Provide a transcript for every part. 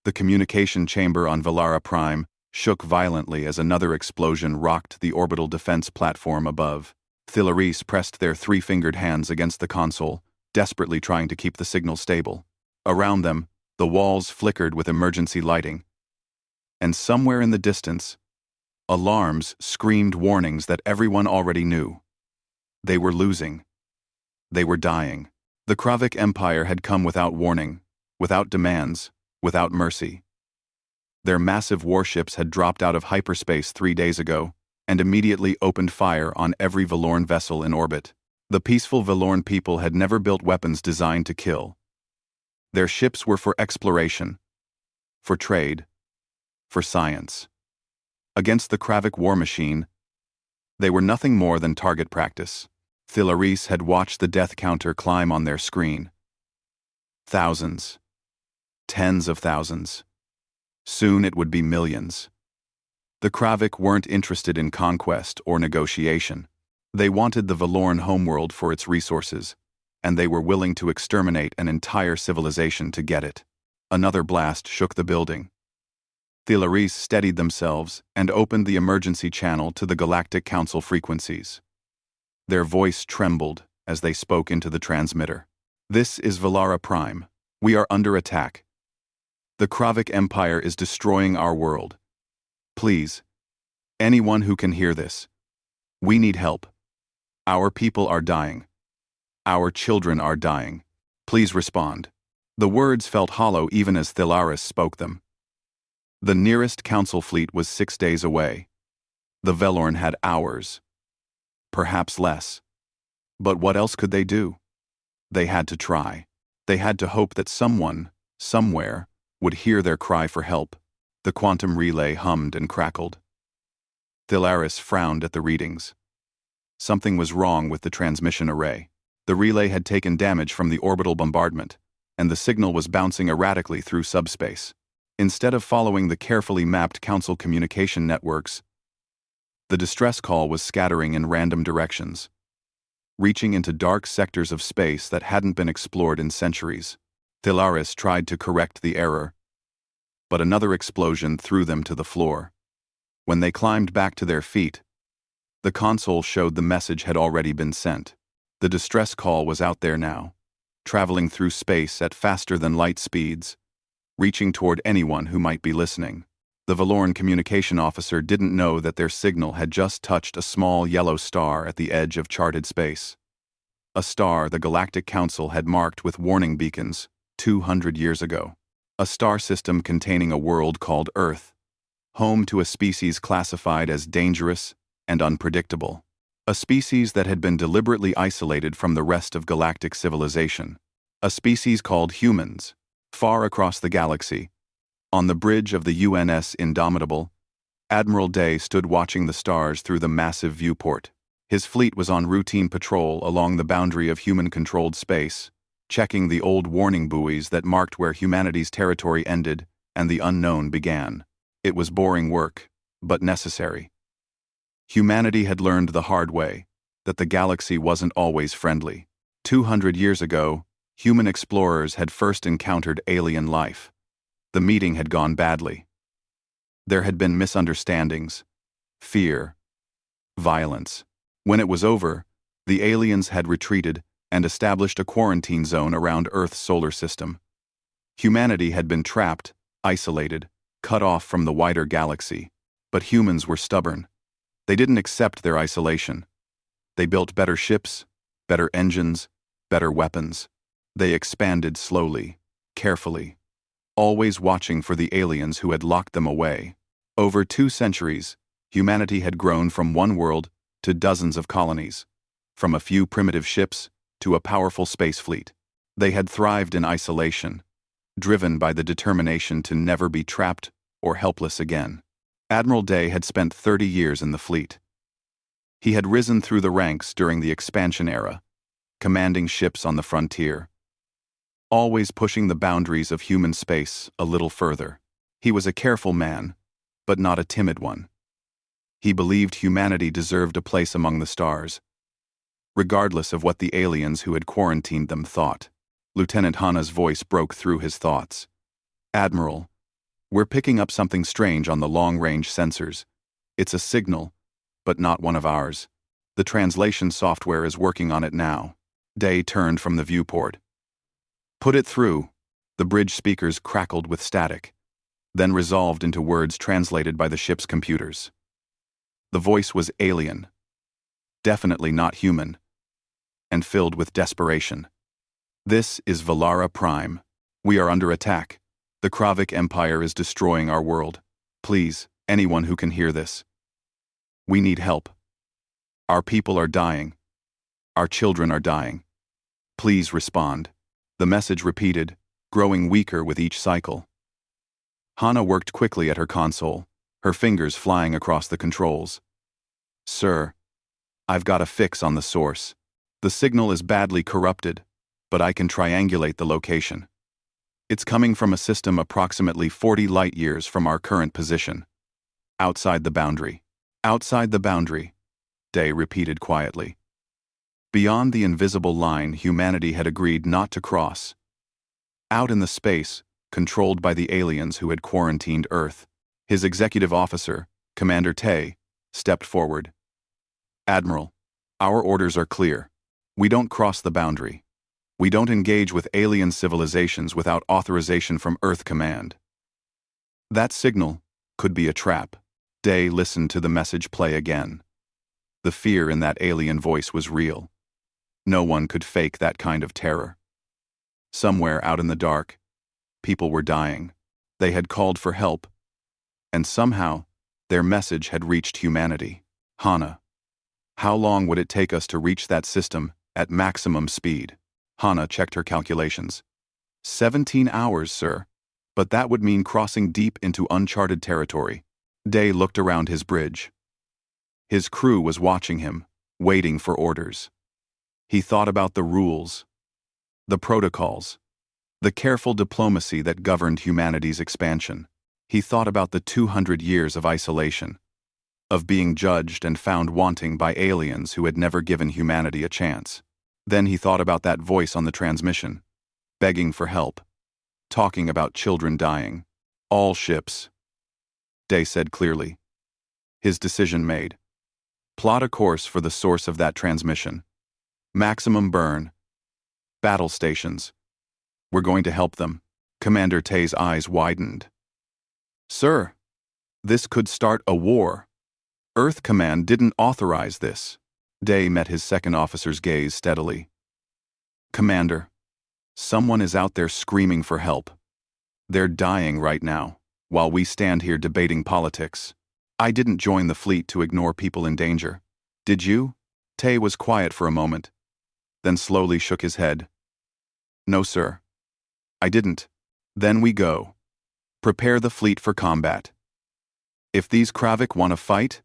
The communication chamber on Velara Prime shook violently as another explosion rocked the orbital defense platform above. Thilaris pressed their three-fingered hands against the console, desperately trying to keep the signal stable. Around them, the walls flickered with emergency lighting. And somewhere in the distance, alarms screamed warnings that everyone already knew. They were losing. They were dying. The Kravik Empire had come without warning, without demands, without mercy. Their massive warships had dropped out of hyperspace 3 days ago, and immediately opened fire on every Velorn vessel in orbit. The peaceful Velorn people had never built weapons designed to kill. Their ships were for exploration, for trade, for science. Against the Kravik war machine, they were nothing more than target practice. Thilaris had watched the death counter climb on their screen. Thousands. Tens of thousands. Soon it would be millions. The Kravik weren't interested in conquest or negotiation. They wanted the Velorn homeworld for its resources, and they were willing to exterminate an entire civilization to get it. Another blast shook the building. Thilaris steadied themselves and opened the emergency channel to the Galactic Council frequencies. Their voice trembled as they spoke into the transmitter. "This is Velara Prime. We are under attack. The Kravik Empire is destroying our world. Please, anyone who can hear this, we need help. Our people are dying. Our children are dying. Please respond." The words felt hollow even as Thilaris spoke them. The nearest council fleet was 6 days away. The Velorn had hours. Perhaps less. But what else could they do? They had to try. They had to hope that someone, somewhere, would hear their cry for help. The quantum relay hummed and crackled. Thilaris frowned at the readings. Something was wrong with the transmission array. The relay had taken damage from the orbital bombardment, and the signal was bouncing erratically through subspace. Instead of following the carefully mapped council communication networks, the distress call was scattering in random directions, reaching into dark sectors of space that hadn't been explored in centuries. Thilaris tried to correct the error, but another explosion threw them to the floor. When they climbed back to their feet, the console showed the message had already been sent. The distress call was out there now, traveling through space at faster than light speeds, reaching toward anyone who might be listening. The Velorn communication officer didn't know that their signal had just touched a small yellow star at the edge of charted space. A star the Galactic Council had marked with warning beacons 200 years ago. A star system containing a world called Earth, home to a species classified as dangerous and unpredictable. A species that had been deliberately isolated from the rest of galactic civilization. A species called humans, far across the galaxy. On the bridge of the UNS Indomitable, Admiral Day stood watching the stars through the massive viewport. His fleet was on routine patrol along the boundary of human-controlled space, checking the old warning buoys that marked where humanity's territory ended and the unknown began. It was boring work, but necessary. Humanity had learned the hard way that the galaxy wasn't always friendly. 200 years ago, human explorers had first encountered alien life. The meeting had gone badly. There had been misunderstandings, fear, violence. When it was over, the aliens had retreated and established a quarantine zone around Earth's solar system. Humanity had been trapped, isolated, cut off from the wider galaxy. But humans were stubborn. They didn't accept their isolation. They built better ships, better engines, better weapons. They expanded slowly, carefully, always watching for the aliens who had locked them away. Over 2 centuries, humanity had grown from one world to dozens of colonies, from a few primitive ships to a powerful space fleet. They had thrived in isolation, driven by the determination to never be trapped or helpless again. Admiral Day had spent 30 years in the fleet. He had risen through the ranks during the expansion era, commanding ships on the frontier, always pushing the boundaries of human space a little further. He was a careful man, but not a timid one. He believed humanity deserved a place among the stars, regardless of what the aliens who had quarantined them thought. Lieutenant Hana's voice broke through his thoughts. "Admiral, We're picking up something strange on the long-range sensors. It's a signal, but not one of ours. The translation software is working on it now. Day turned from the viewport. Put it through. The bridge speakers crackled with static, then resolved into words translated by the ship's computers. The voice was alien, definitely not human, and filled with desperation. This is Valara Prime. We are under attack. The Kravik Empire is destroying our world. Please, anyone who can hear this. We need help. Our people are dying. Our children are dying. Please respond. The message repeated, growing weaker with each cycle. Hana worked quickly at her console, her fingers flying across the controls. Sir, I've got a fix on the source. The signal is badly corrupted, but I can triangulate the location. It's coming from a system approximately 40 light-years from our current position. Outside the boundary. Outside the boundary, Day repeated quietly. Beyond the invisible line humanity had agreed not to cross. Out in the space, controlled by the aliens who had quarantined Earth, his executive officer, Commander Tay, stepped forward. Admiral, our orders are clear. We don't cross the boundary. We don't engage with alien civilizations without authorization from Earth Command. That signal could be a trap. Day listened to the message play again. The fear in that alien voice was real. No one could fake that kind of terror. Somewhere out in the dark, people were dying. They had called for help, and somehow their message had reached humanity. Hana, how long would it take us to reach that system at maximum speed? Hana checked her calculations. 17 hours, sir. But that would mean crossing deep into uncharted territory. Day looked around his bridge. His crew was watching him, waiting for orders. He thought about the rules, the protocols, the careful diplomacy that governed humanity's expansion. He thought about the 200 years of isolation, of being judged and found wanting by aliens who had never given humanity a chance. Then he thought about that voice on the transmission, begging for help, talking about children dying. All ships, Day said clearly. His decision made. Plot a course for the source of that transmission. Maximum burn. Battle stations. We're going to help them. Commander Tay's eyes widened. Sir, this could start a war. Earth Command didn't authorize this. Day met his second officer's gaze steadily. Commander, someone is out there screaming for help. They're dying right now, while we stand here debating politics. I didn't join the fleet to ignore people in danger. Did you? Tay was quiet for a moment, then slowly shook his head. No, sir. I didn't. Then we go. Prepare the fleet for combat. If these Kravik want to fight,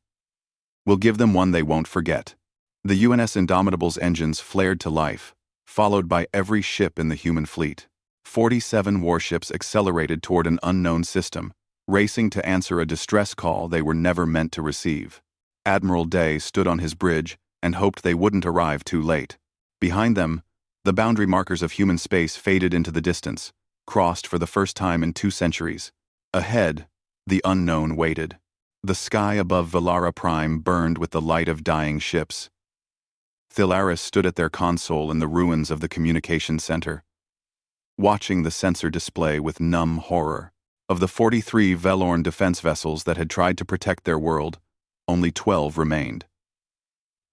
we'll give them one they won't forget. The UNS Indomitable's engines flared to life, followed by every ship in the human fleet. 47 warships accelerated toward an unknown system, racing to answer a distress call they were never meant to receive. Admiral Day stood on his bridge and hoped they wouldn't arrive too late. Behind them, the boundary markers of human space faded into the distance, crossed for the first time in 2 centuries. Ahead, the unknown waited. The sky above Valara Prime burned with the light of dying ships. Thilaris stood at their console in the ruins of the communication center, watching the sensor display with numb horror. Of the 43 Velorn defense vessels that had tried to protect their world, only 12 remained.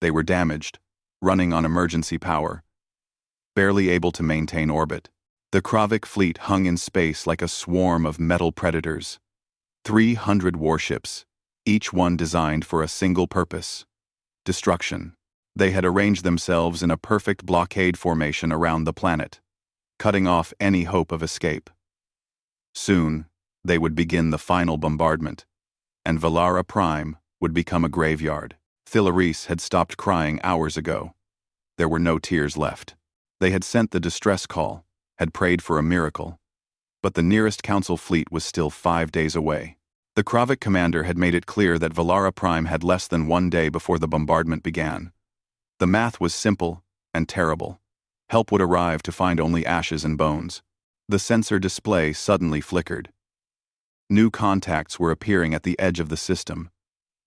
They were damaged, running on emergency power, barely able to maintain orbit. The Kravik fleet hung in space like a swarm of metal predators. 300 warships, each one designed for a single purpose: destruction. They had arranged themselves in a perfect blockade formation around the planet, cutting off any hope of escape. Soon, they would begin the final bombardment, and Valara Prime would become a graveyard. Thilaris had stopped crying hours ago. There were no tears left. They had sent the distress call, had prayed for a miracle. But the nearest Council fleet was still 5 days away. The Kravik commander had made it clear that Valara Prime had less than 1 day before the bombardment began. The math was simple and terrible. Help would arrive to find only ashes and bones. The sensor display suddenly flickered. New contacts were appearing at the edge of the system,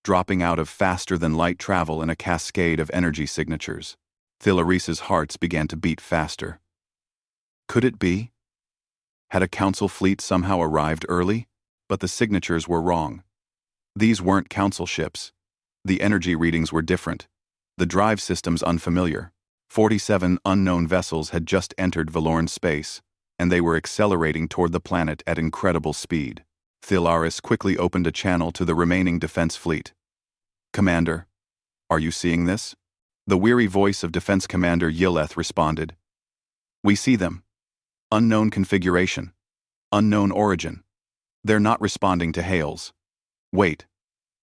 dropping out of faster-than-light travel in a cascade of energy signatures. Thilaris's hearts began to beat faster. Could it be? Had a council fleet somehow arrived early? But the signatures were wrong. These weren't council ships. The energy readings were different. The drive systems unfamiliar. 47 unknown vessels had just entered Valorn space, and they were accelerating toward the planet at incredible speed. Thilaris quickly opened a channel to the remaining defense fleet. "Commander, are you seeing this?" The weary voice of Defense Commander Yileth responded. "We see them. Unknown configuration. Unknown origin. They're not responding to hails. Wait.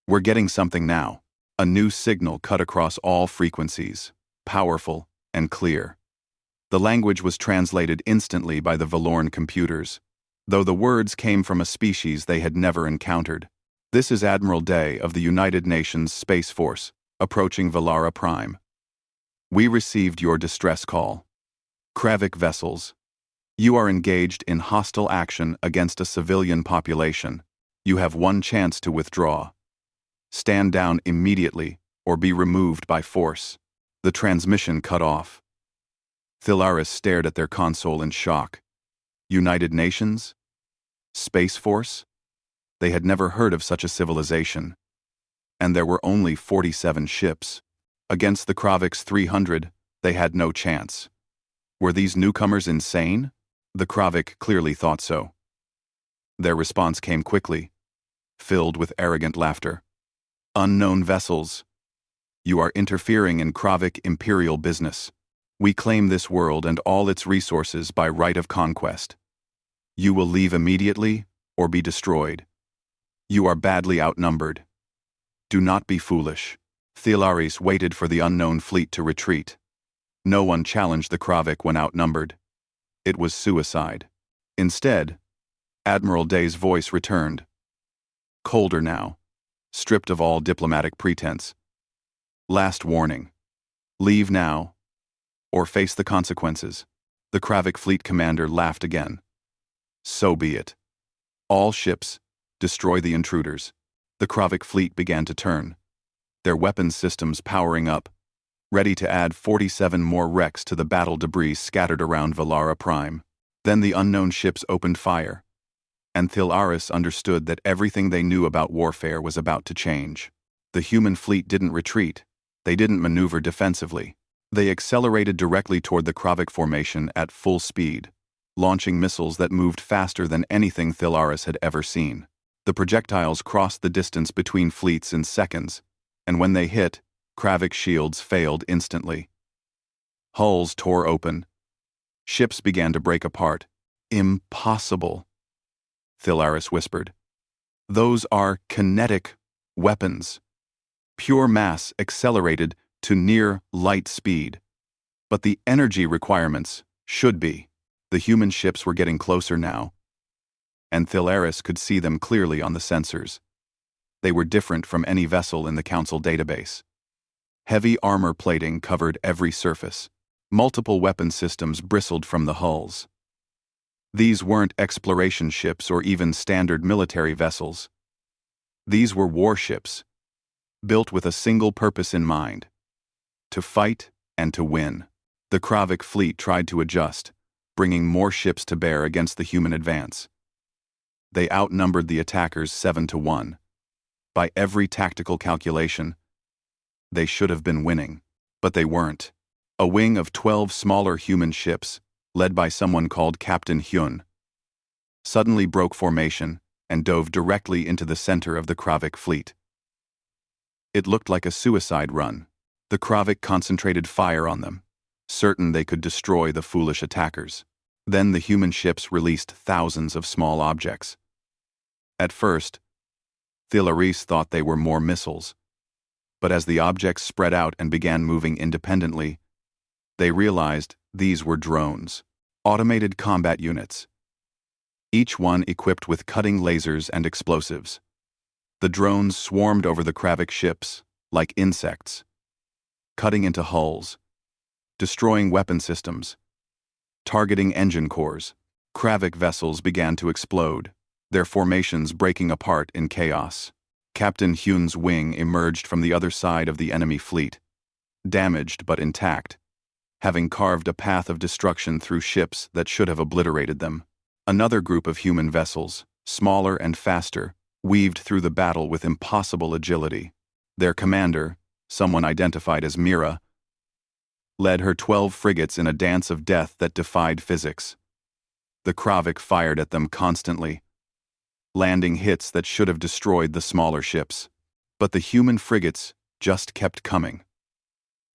We're getting something now." A new signal cut across all frequencies, powerful and clear. The language was translated instantly by the Valorn computers, though the words came from a species they had never encountered. "This is Admiral Day of the United Nations Space Force, approaching Valara Prime. We received your distress call. Kravik vessels. You are engaged in hostile action against a civilian population. You have one chance to withdraw. Stand down immediately or be removed by force." The transmission cut off. Thilaris stared at their console in shock. United Nations? Space Force? They had never heard of such a civilization. And there were only 47 ships. Against the Kravik's 300, they had no chance. Were these newcomers insane? The Kravik clearly thought so. Their response came quickly, filled with arrogant laughter. "Unknown vessels. You are interfering in Kravik imperial business. We claim this world and all its resources by right of conquest. You will leave immediately or be destroyed. You are badly outnumbered. Do not be foolish." Thilaris waited for the unknown fleet to retreat. No one challenged the Kravik when outnumbered. It was suicide. Instead, Admiral Day's voice returned. Colder now, stripped of all diplomatic pretense. "Last warning. Leave now, or face the consequences." The Kravik fleet commander laughed again. "So be it. All ships, destroy the intruders." The Kravik fleet began to turn, their weapons systems powering up, ready to add 47 more wrecks to the battle debris scattered around Valara Prime. Then the unknown ships opened fire, and Thilaris understood that everything they knew about warfare was about to change. The human fleet didn't retreat. They didn't maneuver defensively. They accelerated directly toward the Kravik formation at full speed, launching missiles that moved faster than anything Thilaris had ever seen. The projectiles crossed the distance between fleets in seconds, and when they hit, Kravik shields failed instantly. Hulls tore open. Ships began to break apart. "Impossible," Thilaris whispered. "Those are kinetic weapons. Pure mass accelerated to near light speed. But the energy requirements should be." The human ships were getting closer now, and Thilaris could see them clearly on the sensors. They were different from any vessel in the Council database. Heavy armor plating covered every surface. Multiple weapon systems bristled from the hulls. These weren't exploration ships or even standard military vessels. These were warships, built with a single purpose in mind: to fight and to win. The Kravik fleet tried to adjust, bringing more ships to bear against the human advance. They outnumbered the attackers 7-1. By every tactical calculation, they should have been winning, but they weren't. A wing of 12 smaller human ships, led by someone called Captain Hyun, suddenly broke formation and dove directly into the center of the Kravik fleet. It looked like a suicide run. The Kravik concentrated fire on them, certain they could destroy the foolish attackers. Then the human ships released thousands of small objects. At first, Thilaris thought they were more missiles, but as the objects spread out and began moving independently, they realized these were drones, automated combat units, each one equipped with cutting lasers and explosives. The drones swarmed over the Kravik ships like insects, cutting into hulls, destroying weapon systems, targeting engine cores. Kravik vessels began to explode, their formations breaking apart in chaos. Captain Hyun's wing emerged from the other side of the enemy fleet, damaged but intact, having carved a path of destruction through ships that should have obliterated them. Another group of human vessels, smaller and faster, weaved through the battle with impossible agility. Their commander, someone identified as Mira, led her 12 frigates in a dance of death that defied physics. The Kravik fired at them constantly, landing hits that should have destroyed the smaller ships. But the human frigates just kept coming.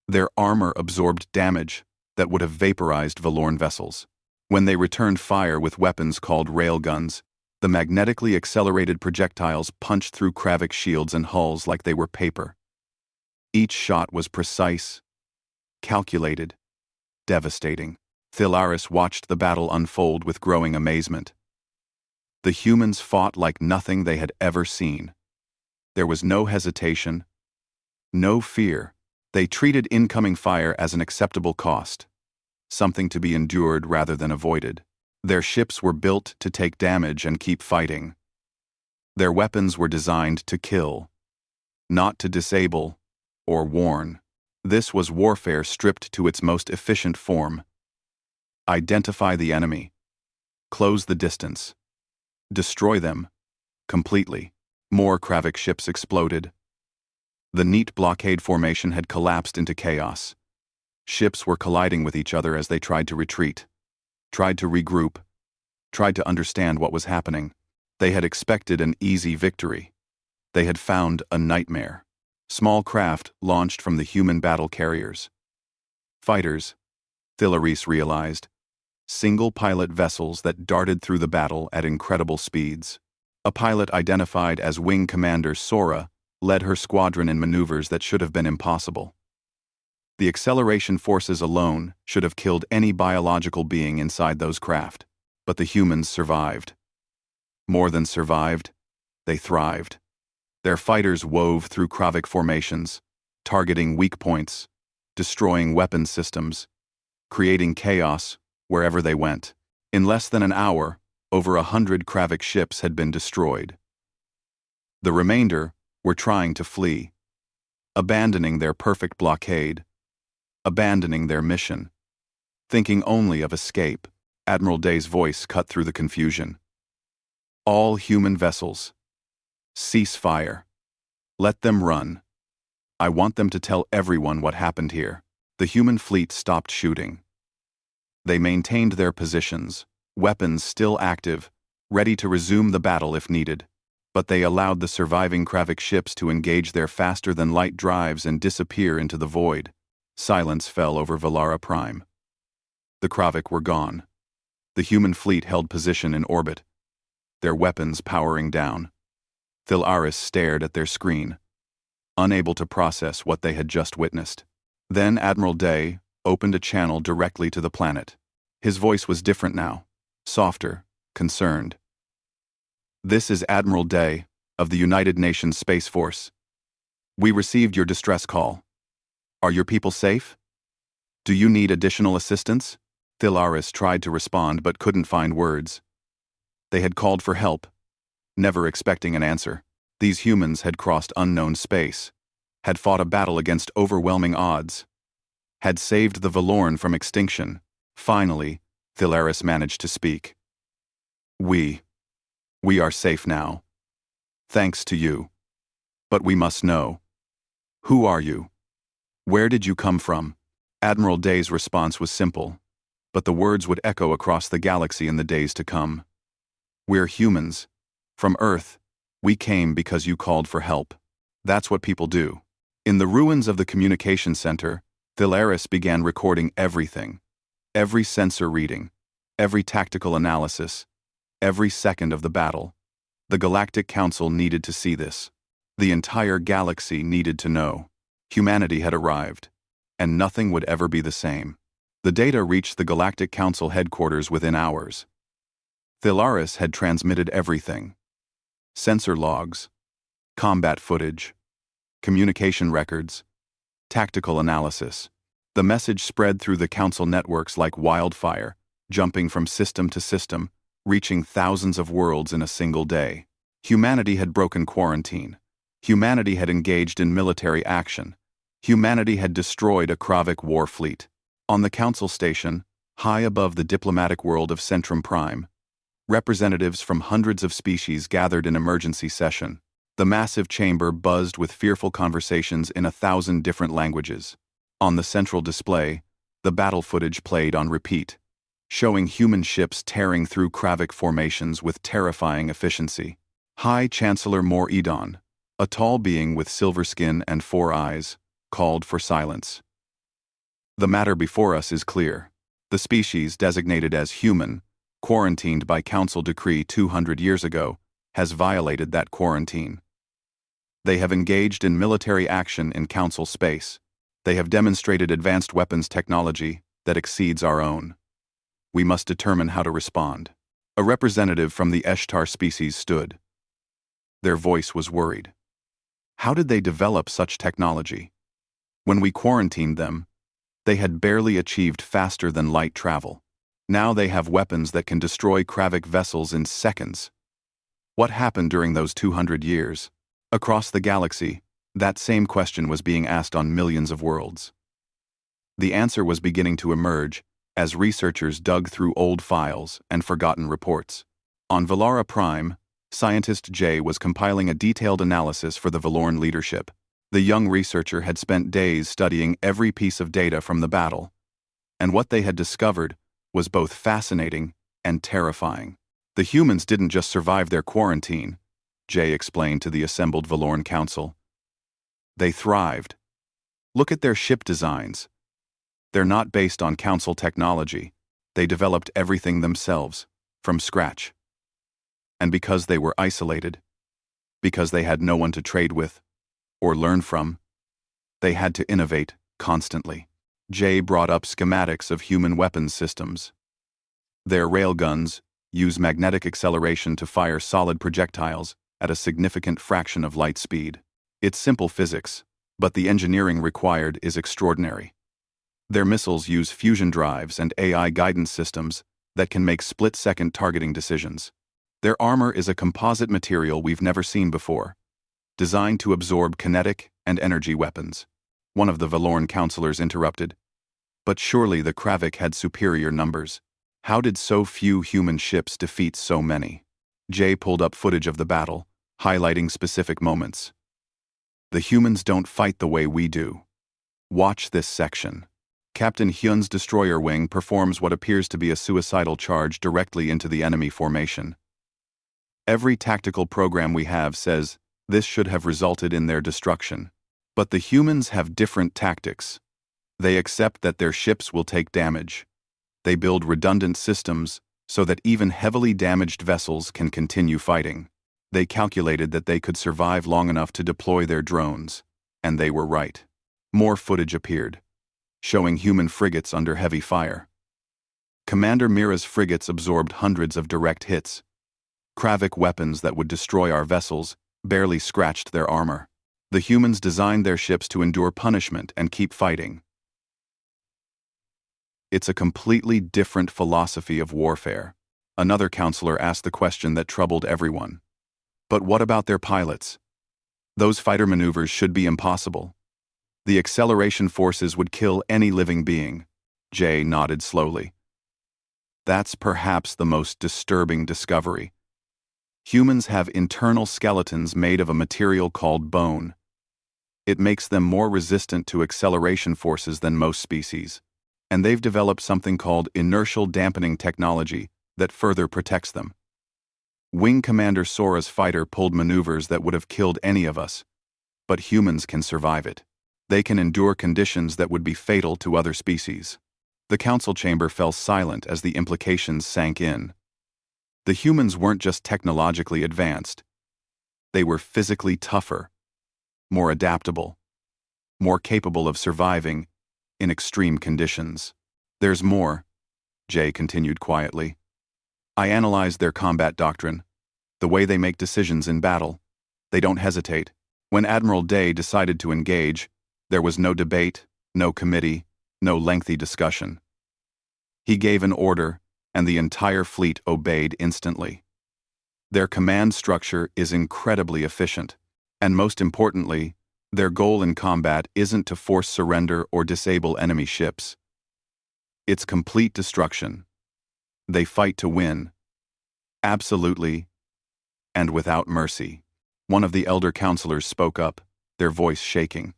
Their armor absorbed damage that would have vaporized Valorn vessels. When they returned fire with weapons called railguns, the magnetically accelerated projectiles punched through Kravik shields and hulls like they were paper. Each shot was precise, calculated, devastating. Thilaris watched the battle unfold with growing amazement. The humans fought like nothing they had ever seen. There was no hesitation, no fear. They treated incoming fire as an acceptable cost, something to be endured rather than avoided. Their ships were built to take damage and keep fighting. Their weapons were designed to kill, not to disable or warn. This was warfare stripped to its most efficient form. Identify the enemy, close the distance, destroy them completely. More Kravik ships exploded. The neat blockade formation had collapsed into chaos. Ships were colliding with each other as they tried to retreat, tried to regroup, tried to understand what was happening. They had expected an easy victory. They had found a nightmare. Small craft launched from the human battle carriers. Fighters, Thilaris realized, single-pilot vessels that darted through the battle at incredible speeds. A pilot identified as Wing Commander Sora led her squadron in maneuvers that should have been impossible. The acceleration forces alone should have killed any biological being inside those craft, but the humans survived. More than survived, they thrived. Their fighters wove through Kravik formations, targeting weak points, destroying weapon systems, creating chaos wherever they went. In less than an hour, over 100 Kravik ships had been destroyed. The remainder were trying to flee, abandoning their perfect blockade, abandoning their mission, thinking only of escape. Admiral Day's voice cut through the confusion. All human vessels, cease fire. Let them run. I want them to tell everyone what happened here. The human fleet stopped shooting. They maintained their positions, weapons still active, ready to resume the battle if needed. But they allowed the surviving Kravik ships to engage their faster-than-light drives and disappear into the void. Silence fell over Valara Prime. The Kravik were gone. The human fleet held position in orbit, their weapons powering down. Thilaris stared at their screen, unable to process what they had just witnessed. Then Admiral Day opened a channel directly to the planet. His voice was different now, softer, concerned. This is Admiral Day of the United Nations Space Force. We received your distress call. Are your people safe? Do you need additional assistance? Thilaris tried to respond but couldn't find words. They had called for help, never expecting an answer. These humans had crossed unknown space, had fought a battle against overwhelming odds, had saved the Valorn from extinction. Finally, Thilaris managed to speak. We are safe now. Thanks to you. But we must know. Who are you? Where did you come from? Admiral Day's response was simple, but the words would echo across the galaxy in the days to come. We're humans. From Earth, we came because you called for help. That's what people do. In the ruins of the communication center, Thilaris began recording everything. Every sensor reading, every tactical analysis, every second of the battle. The Galactic Council needed to see this. The entire galaxy needed to know. Humanity had arrived, and nothing would ever be the same. The data reached the Galactic Council headquarters within hours. Thilaris had transmitted everything. Sensor logs, combat footage, communication records, tactical analysis. The message spread through the Council networks like wildfire, jumping from system to system, reaching thousands of worlds in a single day. Humanity had broken quarantine. Humanity had engaged in military action. Humanity had destroyed a Kravic war fleet. On the council station, high above the diplomatic world of Centrum Prime, representatives from hundreds of species gathered in emergency session. The massive chamber buzzed with fearful conversations in 1,000 different languages. On the central display, the battle footage played on repeat, showing human ships tearing through Kravic formations with terrifying efficiency. High Chancellor Mor Edon, a tall being with silver skin and 4 eyes, called for silence. The matter before us is clear. The species designated as human, quarantined by Council Decree 200 years ago, has violated that quarantine. They have engaged in military action in Council space. They have demonstrated advanced weapons technology that exceeds our own. We must determine how to respond. A representative from the Eshtar species stood. Their voice was worried. How did they develop such technology? When we quarantined them, they had barely achieved faster than light travel. Now they have weapons that can destroy Kravic vessels in seconds. What happened during those 200 years? Across the galaxy, that same question was being asked on millions of worlds. The answer was beginning to emerge as researchers dug through old files and forgotten reports. On Valara Prime, scientist Jay was compiling a detailed analysis for the Valorn leadership. The young researcher had spent days studying every piece of data from the battle, and what they had discovered was both fascinating and terrifying. The humans didn't just survive their quarantine, Jay explained to the assembled Valorn Council. They thrived. Look at their ship designs. They're not based on Council technology. They developed everything themselves, from scratch. And because they were isolated, because they had no one to trade with or learn from, they had to innovate constantly. Jay brought up schematics of human weapons systems. Their railguns use magnetic acceleration to fire solid projectiles at a significant fraction of light speed. It's simple physics, but the engineering required is extraordinary. Their missiles use fusion drives and AI guidance systems that can make split-second targeting decisions. Their armor is a composite material we've never seen before, designed to absorb kinetic and energy weapons. One of the Valorn counselors interrupted. But surely the Kravic had superior numbers. How did so few human ships defeat so many? Jay pulled up footage of the battle, highlighting specific moments. The humans don't fight the way we do. Watch this section. Captain Hyun's destroyer wing performs what appears to be a suicidal charge directly into the enemy formation. Every tactical program we have says this should have resulted in their destruction. But the humans have different tactics. They accept that their ships will take damage. They build redundant systems so that even heavily damaged vessels can continue fighting. They calculated that they could survive long enough to deploy their drones, and they were right. More footage appeared, showing human frigates under heavy fire. Commander Mira's frigates absorbed hundreds of direct hits. Kravic weapons that would destroy our vessels barely scratched their armor. The humans designed their ships to endure punishment and keep fighting. It's a completely different philosophy of warfare. Another counselor asked the question that troubled everyone. But what about their pilots? Those fighter maneuvers should be impossible. The acceleration forces would kill any living being. Jay nodded slowly. That's perhaps the most disturbing discovery. Humans have internal skeletons made of a material called bone. It makes them more resistant to acceleration forces than most species, and they've developed something called inertial dampening technology that further protects them. Wing Commander Sora's fighter pulled maneuvers that would have killed any of us, but humans can survive it. They can endure conditions that would be fatal to other species. The council chamber fell silent as the implications sank in. The humans weren't just technologically advanced. They were physically tougher, more adaptable, more capable of surviving in extreme conditions. There's more, Jay continued quietly. I analyzed their combat doctrine, the way they make decisions in battle. They don't hesitate. When Admiral Day decided to engage, there was no debate, no committee, no lengthy discussion. He gave an order, and the entire fleet obeyed instantly. Their command structure is incredibly efficient, and most importantly, their goal in combat isn't to force surrender or disable enemy ships. It's complete destruction. They fight to win. Absolutely, and without mercy. One of the elder counselors spoke up, their voice shaking.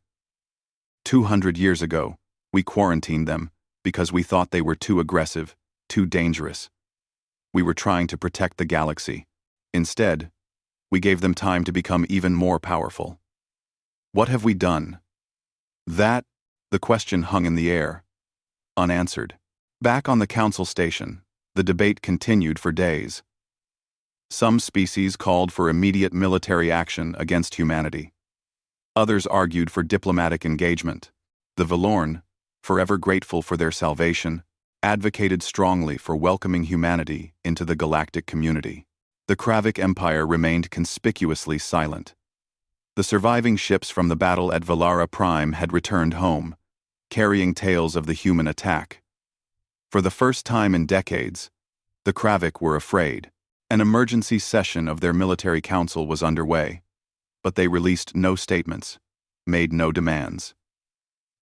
200 years ago, we quarantined them because we thought they were too aggressive, too dangerous. We were trying to protect the galaxy. Instead, we gave them time to become even more powerful. What have we done? The question hung in the air, unanswered. Back on the council station, the debate continued for days. Some species called for immediate military action against humanity. Others argued for diplomatic engagement. The Valorn, forever grateful for their salvation, advocated strongly for welcoming humanity into the galactic community. The Kravik Empire remained conspicuously silent. The surviving ships from the battle at Valara Prime had returned home, carrying tales of the human attack. For the first time in decades, the Kravik were afraid. An emergency session of their military council was underway, but they released no statements, made no demands.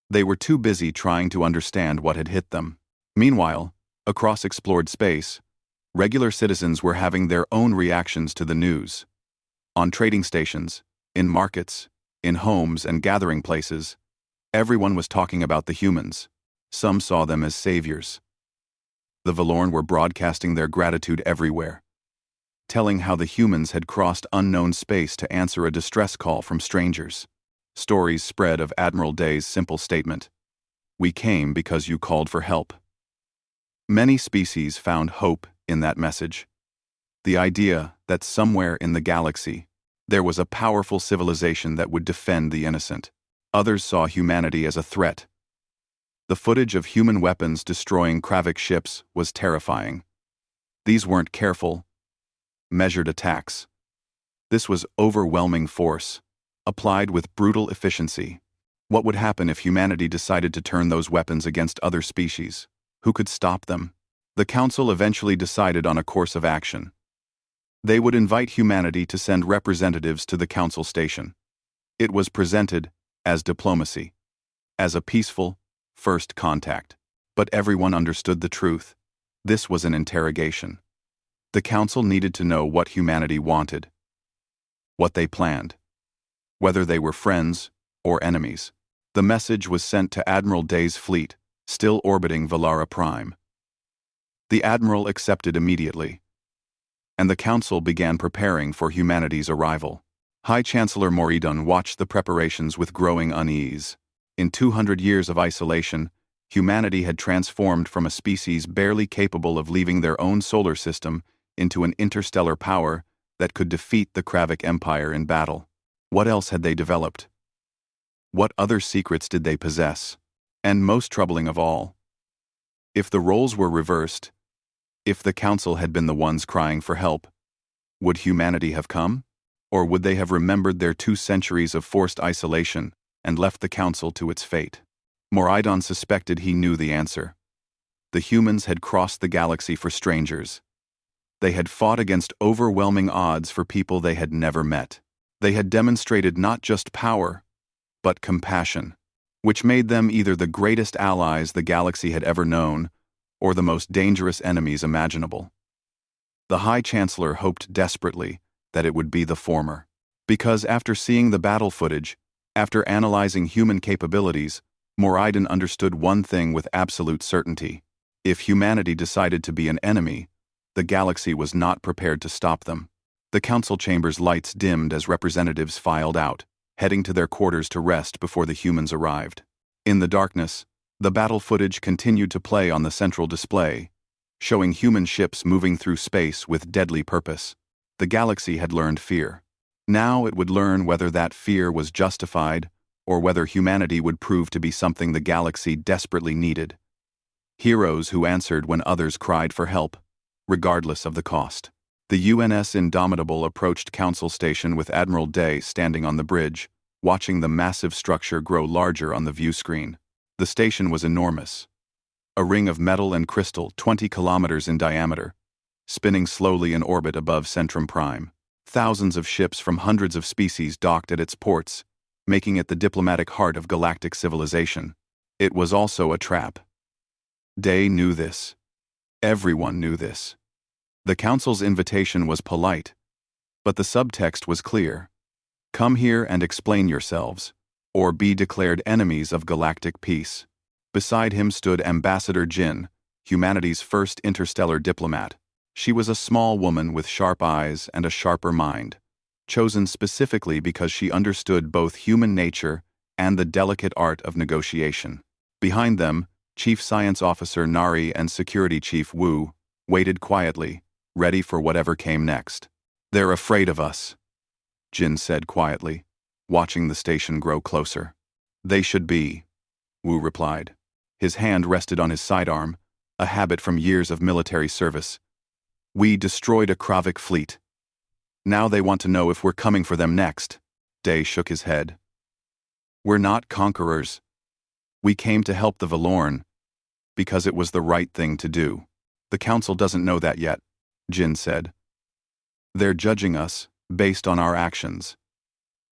They were too busy trying to understand what had hit them. Meanwhile, across explored space, regular citizens were having their own reactions to the news. On trading stations, in markets, in homes and gathering places, everyone was talking about the humans. Some saw them as saviors. The Valorn were broadcasting their gratitude everywhere, telling how the humans had crossed unknown space to answer a distress call from strangers. Stories spread of Admiral Day's simple statement, "We came because you called for help." Many species found hope in that message. The idea that somewhere in the galaxy, there was a powerful civilization that would defend the innocent. Others saw humanity as a threat. The footage of human weapons destroying Kravik ships was terrifying. These weren't careful, measured attacks. This was overwhelming force, applied with brutal efficiency. What would happen if humanity decided to turn those weapons against other species? Who could stop them? The Council eventually decided on a course of action. They would invite humanity to send representatives to the Council station. It was presented as diplomacy, as a peaceful, first contact. But everyone understood the truth. This was an interrogation. The Council needed to know what humanity wanted, what they planned, whether they were friends or enemies. The message was sent to Admiral Day's fleet, still orbiting Valara Prime. The Admiral accepted immediately, and the Council began preparing for humanity's arrival. High Chancellor Moridun watched the preparations with growing unease. In 200 years of isolation, humanity had transformed from a species barely capable of leaving their own solar system into an interstellar power that could defeat the Kravik Empire in battle. What else had they developed? What other secrets did they possess? And most troubling of all, if the roles were reversed, if the Council had been the ones crying for help, would humanity have come? Or would they have remembered their 2 centuries of forced isolation and left the Council to its fate? Moridun suspected he knew the answer. The humans had crossed the galaxy for strangers. They had fought against overwhelming odds for people they had never met. They had demonstrated not just power, but compassion, which made them either the greatest allies the galaxy had ever known, or the most dangerous enemies imaginable. The High Chancellor hoped desperately that it would be the former, because after seeing the battle footage, after analyzing human capabilities, Moridun understood one thing with absolute certainty. If humanity decided to be an enemy, the galaxy was not prepared to stop them. The Council chamber's lights dimmed as representatives filed out, heading to their quarters to rest before the humans arrived. In the darkness, the battle footage continued to play on the central display, showing human ships moving through space with deadly purpose. The galaxy had learned fear. Now it would learn whether that fear was justified, or whether humanity would prove to be something the galaxy desperately needed. Heroes who answered when others cried for help, regardless of the cost. The UNS Indomitable approached Council Station with Admiral Day standing on the bridge, watching the massive structure grow larger on the view screen. The station was enormous. a ring of metal and crystal 20 kilometers in diameter, spinning slowly in orbit above Centrum Prime. Thousands of ships from hundreds of species docked at its ports, making it the diplomatic heart of galactic civilization. It was also a trap. Day knew this. Everyone knew this. The Council's invitation was polite, but the subtext was clear. Come here and explain yourselves, or be declared enemies of galactic peace. Beside him stood Ambassador Jin, humanity's first interstellar diplomat. She was a small woman with sharp eyes and a sharper mind, chosen specifically because she understood both human nature and the delicate art of negotiation. Behind them, Chief Science Officer Nari and Security Chief Wu waited quietly, ready for whatever came next. They're afraid of us, Jin said quietly, watching the station grow closer. They should be, Wu replied. His hand rested on his sidearm, a habit from years of military service. We destroyed a Kravic fleet. Now they want to know if we're coming for them next. Day shook his head. We're not conquerors. We came to help the Valorn, because it was the right thing to do. The Council doesn't know that yet, Jin said. They're judging us based on our actions,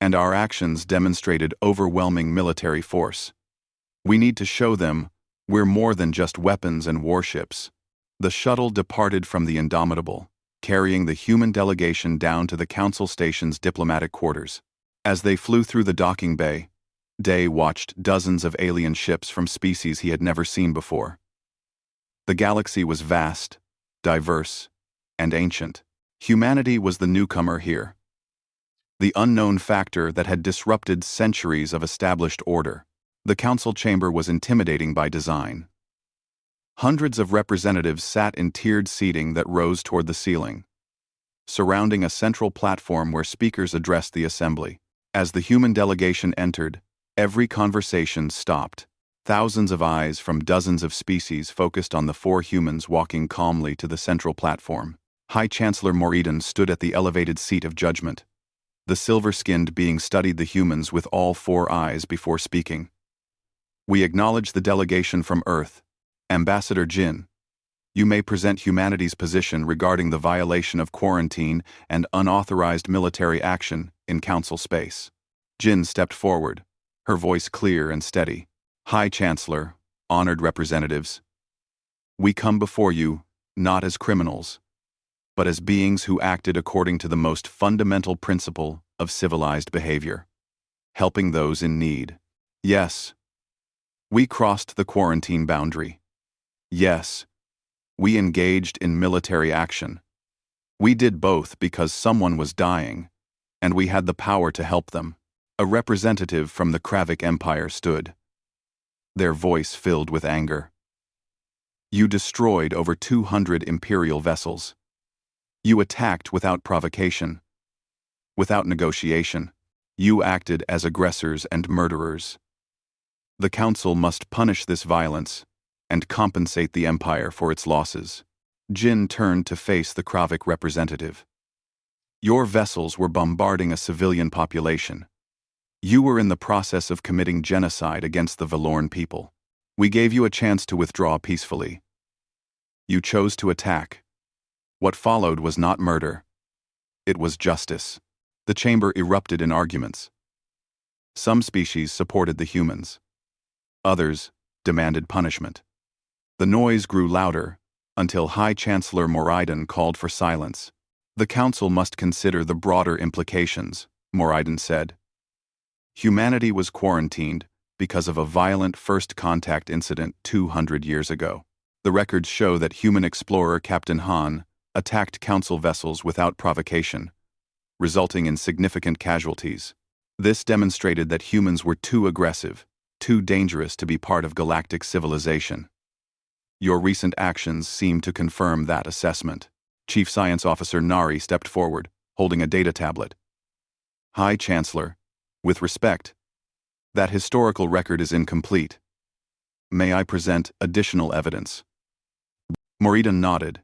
and our actions demonstrated overwhelming military force. We need to show them we're more than just weapons and warships. The shuttle departed from the Indomitable, carrying the human delegation down to the Council Station's diplomatic quarters. As they flew through the docking bay, Day watched dozens of alien ships from species he had never seen before. The galaxy was vast, diverse, and ancient. Humanity was the newcomer here, the unknown factor that had disrupted centuries of established order. The council chamber was intimidating by design. Hundreds of representatives sat in tiered seating that rose toward the ceiling, surrounding a central platform where speakers addressed the assembly. As the human delegation entered, every conversation stopped. Thousands of eyes from dozens of species focused on the four humans walking calmly to the central platform. High Chancellor Moridin stood at the elevated seat of judgment. The silver-skinned being studied the humans with all four eyes before speaking. We acknowledge the delegation from Earth. Ambassador Jin, you may present humanity's position regarding the violation of quarantine and unauthorized military action in Council space. Jin stepped forward, her voice clear and steady. High Chancellor, honored representatives, we come before you not as criminals, but as beings who acted according to the most fundamental principle of civilized behavior, helping those in need. Yes, we crossed the quarantine boundary. Yes, we engaged in military action. We did both because someone was dying, and we had the power to help them. A representative from the Kravic Empire stood, their voice filled with anger. You destroyed over 200 Imperial vessels. You attacked without provocation, without negotiation. You acted as aggressors and murderers. The Council must punish this violence and compensate the Empire for its losses. Jin turned to face the Kravic representative. Your vessels were bombarding a civilian population. You were in the process of committing genocide against the Valorn people. We gave you a chance to withdraw peacefully. You chose to attack. What followed was not murder. It was justice. The chamber erupted in arguments. Some species supported the humans. Others demanded punishment. The noise grew louder until High Chancellor Moridin called for silence. The Council must consider the broader implications, Moridin said. Humanity was quarantined because of a violent first contact incident 200 years ago. The records show that human explorer Captain Han attacked Council vessels without provocation, resulting in significant casualties. This demonstrated that humans were too aggressive, too dangerous to be part of galactic civilization. Your recent actions seem to confirm that assessment. Chief Science Officer Nari stepped forward, holding a data tablet. High Chancellor, with respect, that historical record is incomplete. May I present additional evidence? Moridin nodded,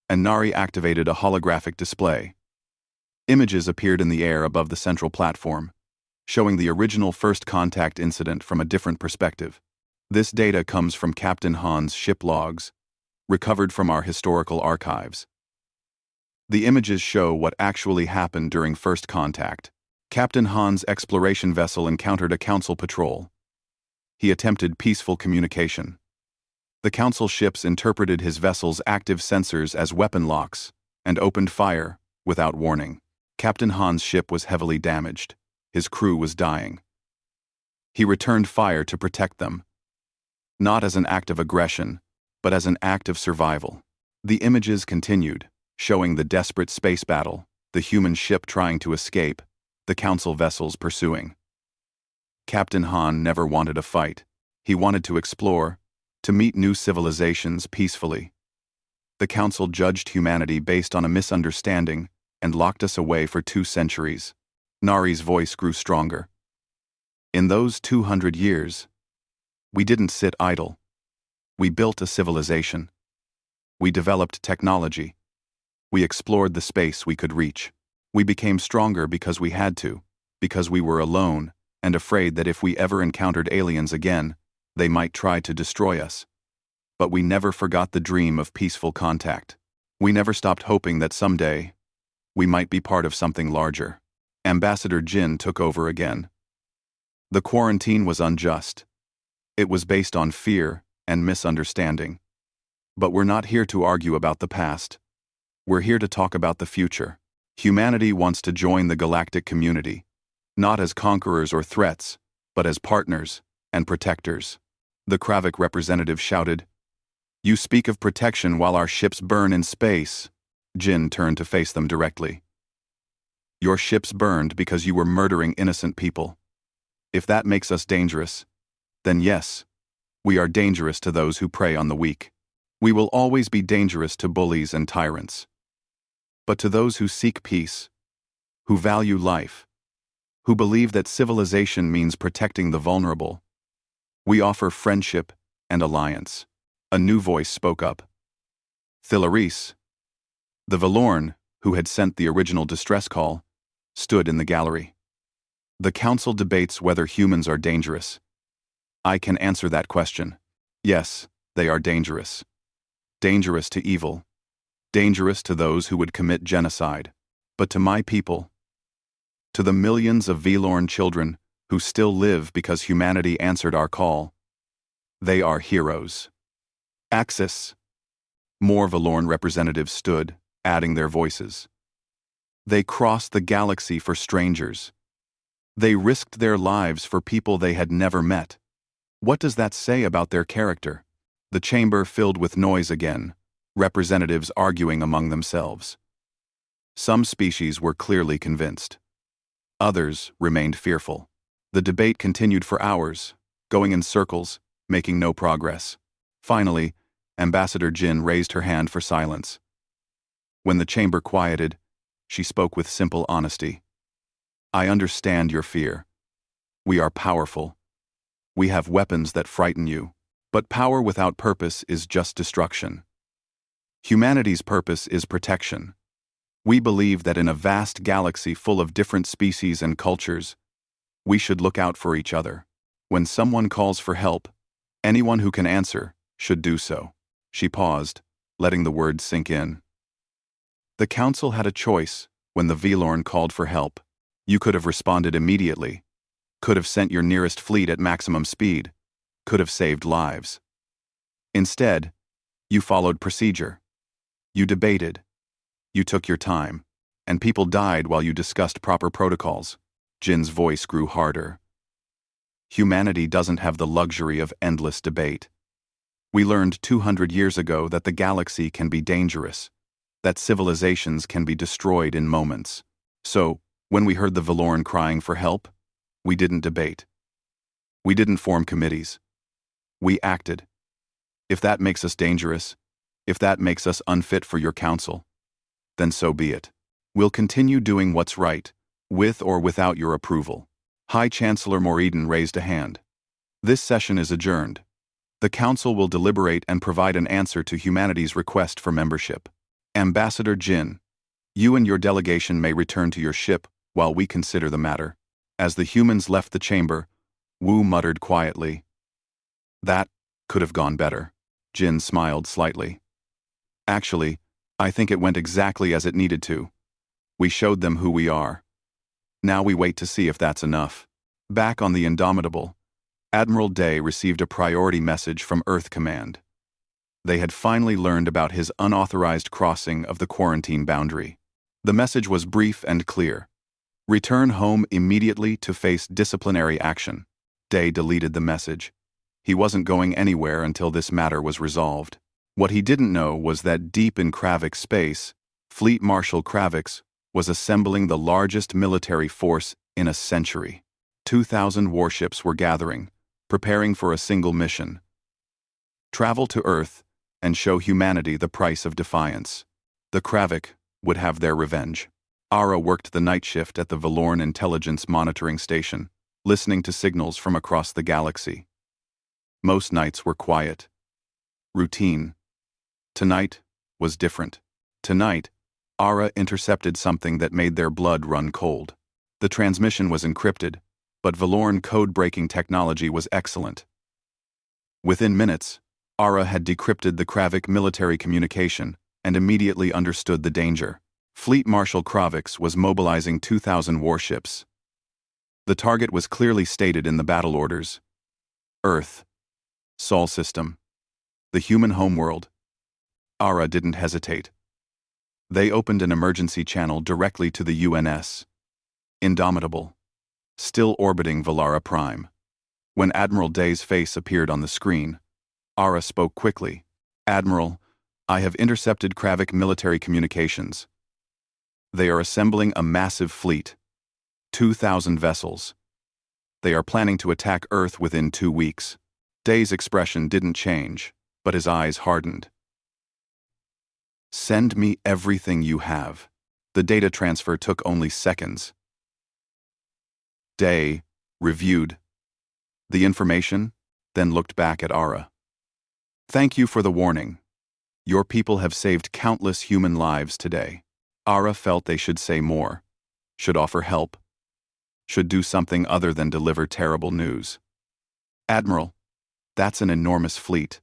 and Nari activated a holographic display. Images appeared in the air above the central platform, showing the original first contact incident from a different perspective. This data comes from Captain Han's ship logs, recovered from our historical archives. The images show what actually happened during first contact. Captain Han's exploration vessel encountered a Council patrol. He attempted peaceful communication. The Council ships interpreted his vessel's active sensors as weapon locks and opened fire without warning. Captain Han's ship was heavily damaged. His crew was dying. He returned fire to protect them, not as an act of aggression, but as an act of survival. The images continued, showing the desperate space battle, the human ship trying to escape, the Council vessels pursuing. Captain Han never wanted a fight. He wanted to explore, to meet new civilizations peacefully. The Council judged humanity based on a misunderstanding and locked us away for 2 centuries. Nari's voice grew stronger. In those 200 years, we didn't sit idle. We built a civilization. We developed technology. We explored the space we could reach. We became stronger because we had to, because we were alone and afraid that if we ever encountered aliens again, they might try to destroy us. But we never forgot the dream of peaceful contact. We never stopped hoping that someday, we might be part of something larger. Ambassador Jin took over again. The quarantine was unjust. It was based on fear and misunderstanding. But we're not here to argue about the past. We're here to talk about the future. Humanity wants to join the galactic community, not as conquerors or threats, but as partners and protectors. The Kravik representative shouted, "You speak of protection while our ships burn in space." Jin turned to face them directly. "Your ships burned because you were murdering innocent people. If that makes us dangerous, then yes, we are dangerous to those who prey on the weak. We will always be dangerous to bullies and tyrants. But to those who seek peace, who value life, who believe that civilization means protecting the vulnerable, we offer friendship and alliance." A new voice spoke up. Thilaris, the Valorn, who had sent the original distress call, stood in the gallery. "The Council debates whether humans are dangerous. I can answer that question. Yes, they are dangerous. Dangerous to evil. Dangerous to those who would commit genocide. But to my people, to the millions of Velorn children who still live because humanity answered our call, they are heroes." Axis. More Valorn representatives stood, adding their voices. They crossed the galaxy for strangers. They risked their lives for people they had never met. What does that say about their character? The chamber filled with noise again, representatives arguing among themselves. Some species were clearly convinced. Others remained fearful. The debate continued for hours, going in circles, making no progress. Finally, Ambassador Jin raised her hand for silence. When the chamber quieted, she spoke with simple honesty. "I understand your fear. We are powerful. We have weapons that frighten you. But power without purpose is just destruction. Humanity's purpose is protection. We believe that in a vast galaxy full of different species and cultures, we should look out for each other. When someone calls for help, anyone who can answer should do so." She paused, letting the words sink in. The Council had a choice when the Velorn called for help. You could have responded immediately, could have sent your nearest fleet at maximum speed, could have saved lives. Instead, you followed procedure. You debated. You took your time, and people died while you discussed proper protocols. Jin's voice grew harder. Humanity doesn't have the luxury of endless debate. We learned 200 years ago that the galaxy can be dangerous, that civilizations can be destroyed in moments. So, when we heard the Valorn crying for help, we didn't debate. We didn't form committees. We acted. If that makes us dangerous, if that makes us unfit for your council, then so be it. We'll continue doing what's right, with or without your approval. High Chancellor Moreden raised a hand. This session is adjourned. The Council will deliberate and provide an answer to humanity's request for membership. Ambassador Jin, you and your delegation may return to your ship while we consider the matter. As the humans left the chamber, Wu muttered quietly, That could have gone better. Jin smiled slightly. Actually, I think it went exactly as it needed to. We showed them who we are. Now we wait to see if that's enough. Back on the Indomitable, Admiral Day received a priority message from Earth Command. They had finally learned about his unauthorized crossing of the quarantine boundary. The message was brief and clear. Return home immediately to face disciplinary action. Day deleted the message. He wasn't going anywhere until this matter was resolved. What he didn't know was that deep in Kravik's space, Fleet Marshal Kravix was assembling the largest military force in a century. 2,000 warships were gathering, preparing for a single mission. Travel to Earth and show humanity the price of defiance. The Kravik would have their revenge. Ara worked the night shift at the Valorn Intelligence Monitoring Station, listening to signals from across the galaxy. Most nights were quiet. Routine. Tonight was different. Tonight, Ara intercepted something that made their blood run cold. The transmission was encrypted, but Valorn code-breaking technology was excellent. Within minutes, Ara had decrypted the Kravik military communication and immediately understood the danger. Fleet Marshal Kravix was mobilizing 2,000 warships. The target was clearly stated in the battle orders. Earth. Sol System. The human homeworld. Ara didn't hesitate. They opened an emergency channel directly to the UNS. Indomitable. Still orbiting Valara Prime. When Admiral Day's face appeared on the screen, Ara spoke quickly. Admiral, I have intercepted Kravik military communications. They are assembling a massive fleet. 2,000 vessels. They are planning to attack Earth within 2 weeks. Day's expression didn't change, but his eyes hardened. Send me everything you have. The data transfer took only seconds. Day reviewed the information, then looked back at Ara. Thank you for the warning. Your people have saved countless human lives today. Ara felt they should say more, should offer help, should do something other than deliver terrible news. Admiral, that's an enormous fleet.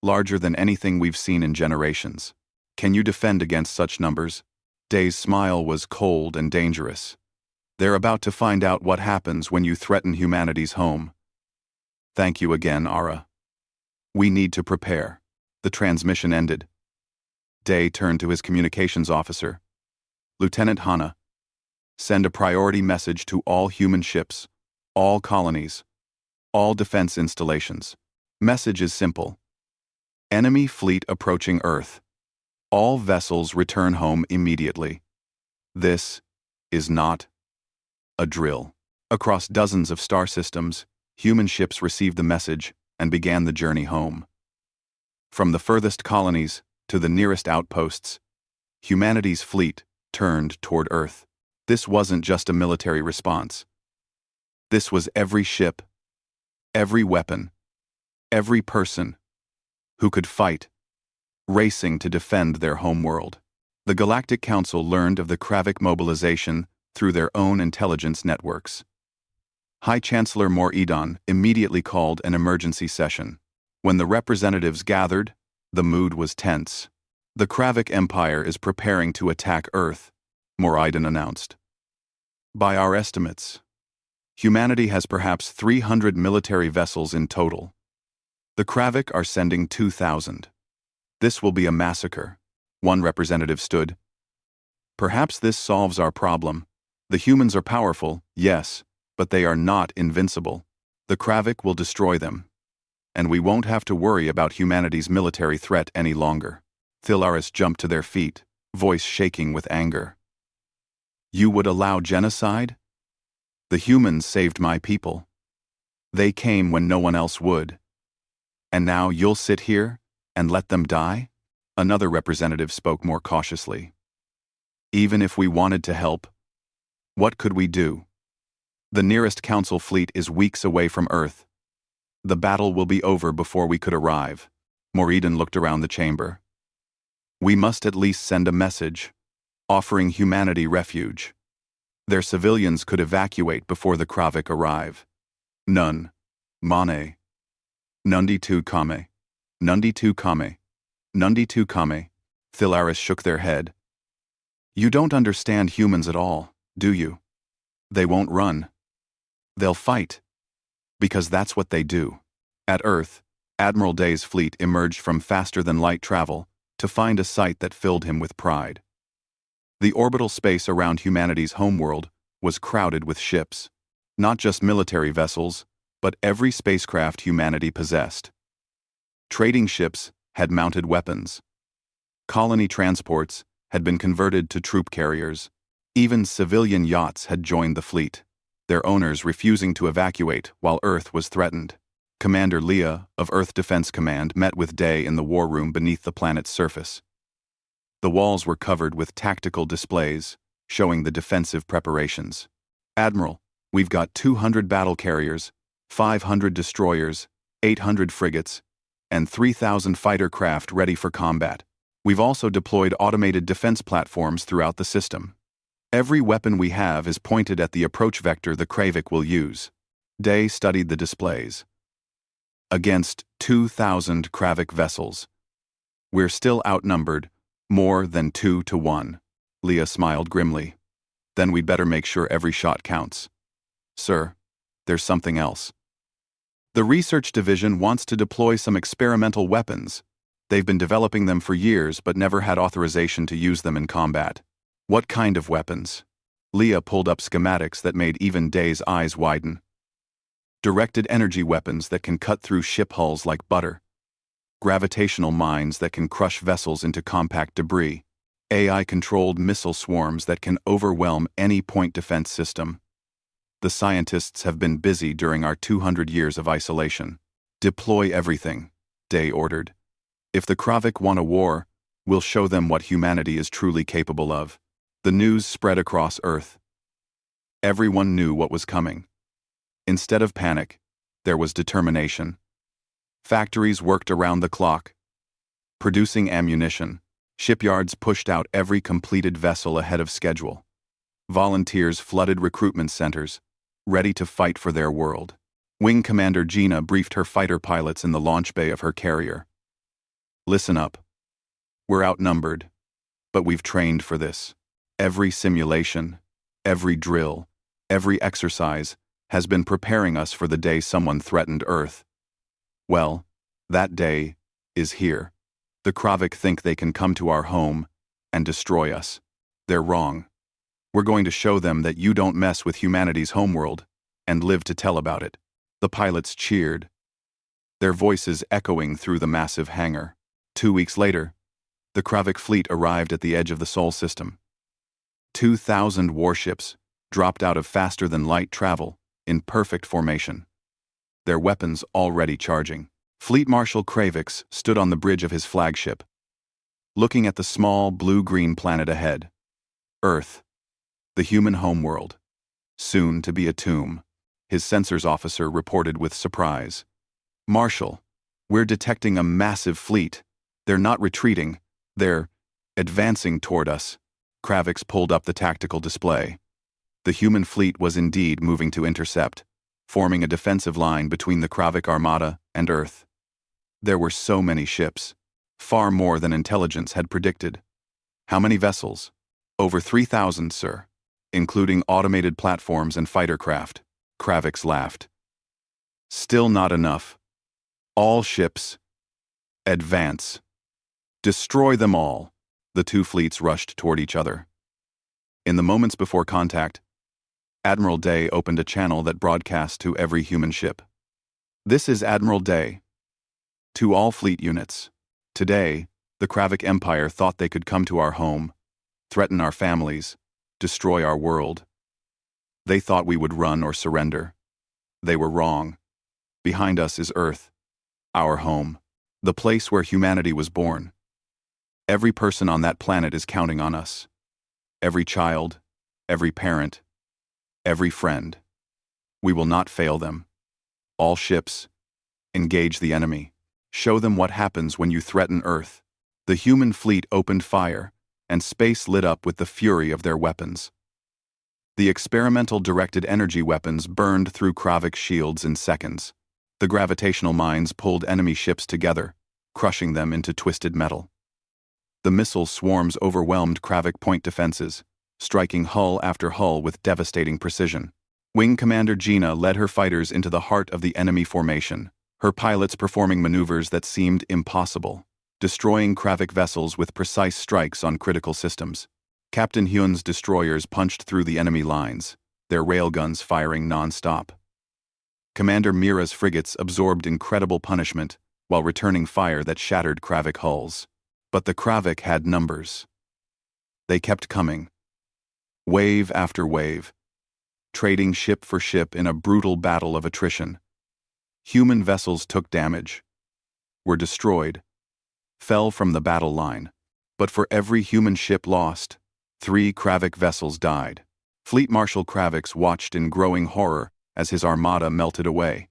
Larger than anything we've seen in generations. Can you defend against such numbers? Day's smile was cold and dangerous. They're about to find out what happens when you threaten humanity's home. Thank you again, Ara. We need to prepare. The transmission ended. Day turned to his communications officer. Lieutenant Hana, send a priority message to all human ships, all colonies, all defense installations. Message is simple. Enemy fleet approaching Earth. All vessels return home immediately. This is not a drill. Across dozens of star systems, human ships received the message and began the journey home. From the furthest colonies to the nearest outposts, humanity's fleet turned toward Earth. This wasn't just a military response. This was every ship, every weapon, every person who could fight, racing to defend their homeworld. The Galactic Council learned of the Kravik mobilization through their own intelligence networks. High Chancellor Mor-Edan immediately called an emergency session. When the representatives gathered, the mood was tense. The Kravik Empire is preparing to attack Earth, Mor-Edan announced. By our estimates, humanity has perhaps 300 military vessels in total. The Kravik are sending 2,000. This will be a massacre, one representative stood. Perhaps this solves our problem. The humans are powerful, yes, but they are not invincible. The Kravik will destroy them. And we won't have to worry about humanity's military threat any longer. Thilaris jumped to their feet, voice shaking with anger. You would allow genocide? The humans saved my people. They came when no one else would. And now you'll sit here and let them die? Another representative spoke more cautiously. Even if we wanted to help, what could we do? The nearest council fleet is weeks away from Earth. The battle will be over before we could arrive. Mor-Edan looked around the chamber. We must at least send a message, offering humanity refuge. Their civilians could evacuate before the Kravik arrive. None. Mane. Nundi tu kame. Nundi tu kame. Nundi tu kame. Thilaris shook their head. You don't understand humans at all, do you? They won't run. They'll fight. Because that's what they do. At Earth, Admiral Day's fleet emerged from faster-than-light travel to find a sight that filled him with pride. The orbital space around humanity's homeworld was crowded with ships. Not just military vessels, but every spacecraft humanity possessed. Trading ships had mounted weapons. Colony transports had been converted to troop carriers. Even civilian yachts had joined the fleet, their owners refusing to evacuate while Earth was threatened. Commander Leah of Earth Defense Command met with Day in the war room beneath the planet's surface. The walls were covered with tactical displays, showing the defensive preparations. Admiral, we've got 200 battle carriers, 500 destroyers, 800 frigates, and 3,000 fighter craft ready for combat. We've also deployed automated defense platforms throughout the system. Every weapon we have is pointed at the approach vector the Kravik will use. Day studied the displays. Against 2,000 Kravik vessels. We're still outnumbered, more than 2 to 1. Leah smiled grimly. Then we'd better make sure every shot counts. Sir, there's something else. The research division wants to deploy some experimental weapons. They've been developing them for years but never had authorization to use them in combat. What kind of weapons? Leah pulled up schematics that made even Day's eyes widen. Directed energy weapons that can cut through ship hulls like butter. Gravitational mines that can crush vessels into compact debris. AI-controlled missile swarms that can overwhelm any point defense system. The scientists have been busy during our 200 years of isolation. Deploy everything, Day ordered. If the Kravik want a war, we'll show them what humanity is truly capable of. The news spread across Earth. Everyone knew what was coming. Instead of panic, there was determination. Factories worked around the clock, producing ammunition. Shipyards pushed out every completed vessel ahead of schedule. Volunteers flooded recruitment centers, ready to fight for their world. Wing Commander Gina briefed her fighter pilots in the launch bay of her carrier. Listen up. We're outnumbered, but we've trained for this. Every simulation, every drill, every exercise has been preparing us for the day someone threatened Earth. Well, that day is here. The Kravik think they can come to our home and destroy us. They're wrong. We're going to show them that you don't mess with humanity's homeworld and live to tell about it. The pilots cheered, their voices echoing through the massive hangar. 2 weeks later, the Kravik fleet arrived at the edge of the Sol system. 2,000 warships dropped out of faster-than-light travel in perfect formation. Their weapons already charging. Fleet Marshal Kravix stood on the bridge of his flagship, looking at the small blue-green planet ahead. Earth, the human homeworld, soon to be a tomb. His sensors officer reported with surprise. Marshal, we're detecting a massive fleet. They're not retreating, they're advancing toward us. Kravix pulled up the tactical display. The human fleet was indeed moving to intercept, forming a defensive line between the Kravik Armada and Earth. There were so many ships, far more than intelligence had predicted. How many vessels? Over 3,000, sir, including automated platforms and fighter craft. Kravix laughed. Still not enough. All ships, advance. Destroy them all. The two fleets rushed toward each other. In the moments before contact, Admiral Day opened a channel that broadcast to every human ship. This is Admiral Day. To all fleet units. Today, the Kravik Empire thought they could come to our home, threaten our families, destroy our world. They thought we would run or surrender. They were wrong. Behind us is Earth, our home, the place where humanity was born. Every person on that planet is counting on us. Every child, every parent, every friend. We will not fail them. All ships, engage the enemy. Show them what happens when you threaten Earth. The human fleet opened fire, and space lit up with the fury of their weapons. The experimental directed energy weapons burned through Kravik's shields in seconds. The gravitational mines pulled enemy ships together, crushing them into twisted metal. The missile swarms overwhelmed Kravik point defenses, striking hull after hull with devastating precision. Wing Commander Gina led her fighters into the heart of the enemy formation, her pilots performing maneuvers that seemed impossible, destroying Kravik vessels with precise strikes on critical systems. Captain Hyun's destroyers punched through the enemy lines, their railguns firing non-stop. Commander Mira's frigates absorbed incredible punishment while returning fire that shattered Kravik hulls. But the Kravik had numbers. They kept coming, wave after wave, trading ship for ship in a brutal battle of attrition. Human vessels took damage, were destroyed, fell from the battle line. But for every human ship lost, 3 Kravik vessels died. Fleet Marshal Kravik's watched in growing horror as his armada melted away.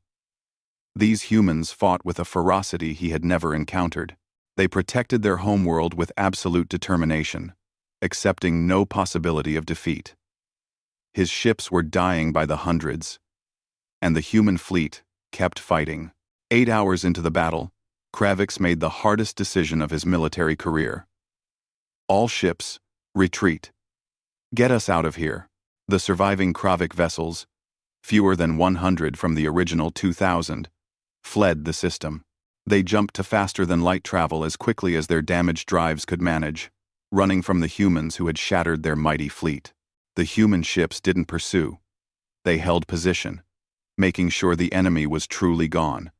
These humans fought with a ferocity he had never encountered. They protected their homeworld with absolute determination, accepting no possibility of defeat. His ships were dying by the hundreds, and the human fleet kept fighting. 8 hours into the battle, Kravix made the hardest decision of his military career. All ships, retreat. Get us out of here. The surviving Kravik vessels, fewer than 100 from the original 2,000, fled the system. They jumped to faster-than-light travel as quickly as their damaged drives could manage, running from the humans who had shattered their mighty fleet. The human ships didn't pursue. They held position, making sure the enemy was truly gone,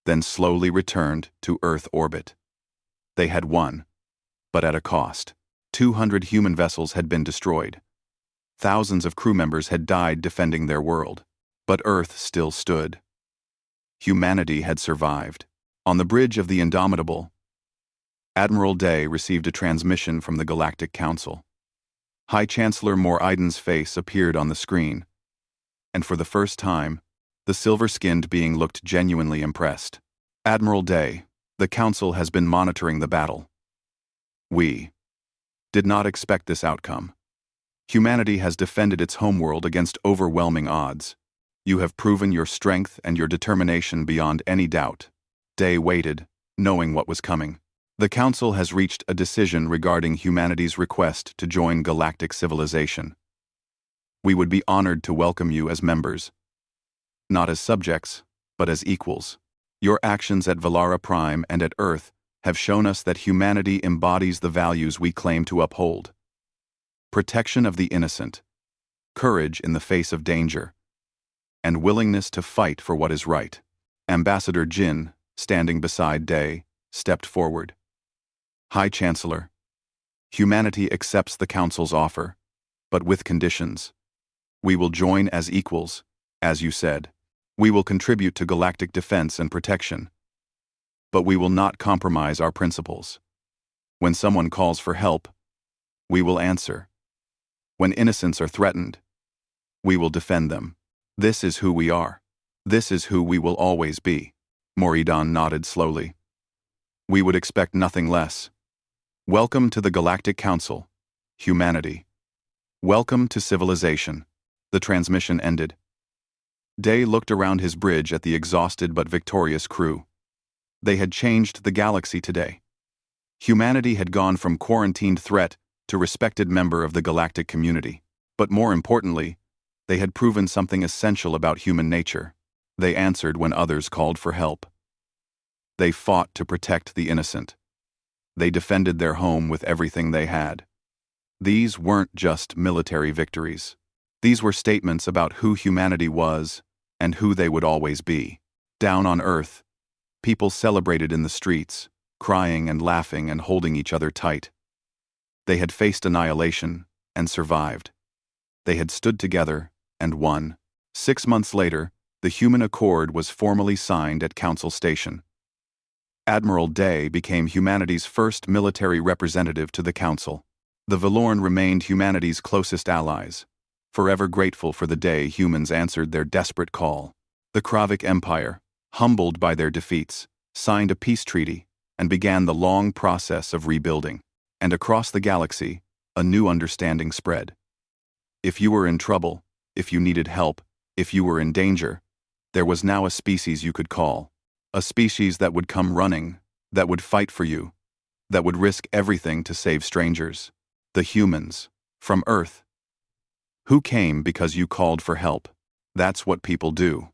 then slowly returned to Earth orbit. They had won, but at a cost. 200 human vessels had been destroyed. Thousands of crew members had died defending their world. But Earth still stood. Humanity had survived. On the bridge of the Indomitable, Admiral Day received a transmission from the Galactic Council. High Chancellor Mor-Iden's face appeared on the screen, and for the first time, the silver-skinned being looked genuinely impressed. Admiral Day, the Council has been monitoring the battle. We did not expect this outcome. Humanity has defended its homeworld against overwhelming odds. You have proven your strength and your determination beyond any doubt. Day waited, knowing what was coming. The Council has reached a decision regarding humanity's request to join galactic civilization. We would be honored to welcome you as members. Not as subjects, but as equals. Your actions at Valara Prime and at Earth have shown us that humanity embodies the values we claim to uphold. Protection of the innocent, courage in the face of danger, and willingness to fight for what is right. Ambassador Jin, standing beside Day, stepped forward. High Chancellor, humanity accepts the Council's offer, but with conditions. We will join as equals, as you said. We will contribute to galactic defense and protection, but we will not compromise our principles. When someone calls for help, we will answer. When innocents are threatened, we will defend them. This is who we are. This is who we will always be. Mor-Iden nodded slowly. We would expect nothing less. Welcome to the Galactic Council, humanity. Welcome to civilization. The transmission ended. Day looked around his bridge at the exhausted but victorious crew. They had changed the galaxy today. Humanity had gone from quarantined threat to respected member of the galactic community. But more importantly, they had proven something essential about human nature. They answered when others called for help. They fought to protect the innocent. They defended their home with everything they had. These weren't just military victories. These were statements about who humanity was and who they would always be. Down on Earth, people celebrated in the streets, crying and laughing and holding each other tight. They had faced annihilation and survived. They had stood together and won. 6 months later, the Human Accord was formally signed at Council Station. Admiral Day became humanity's first military representative to the Council. The Valorn remained humanity's closest allies, forever grateful for the day humans answered their desperate call. The Kravik Empire, humbled by their defeats, signed a peace treaty and began the long process of rebuilding. And across the galaxy, a new understanding spread. If you were in trouble, if you needed help, if you were in danger, There was now a species you could call. A species that would come running, that would fight for you, that would risk everything to save strangers. The humans. From Earth. Who came because you called for help. That's what people do.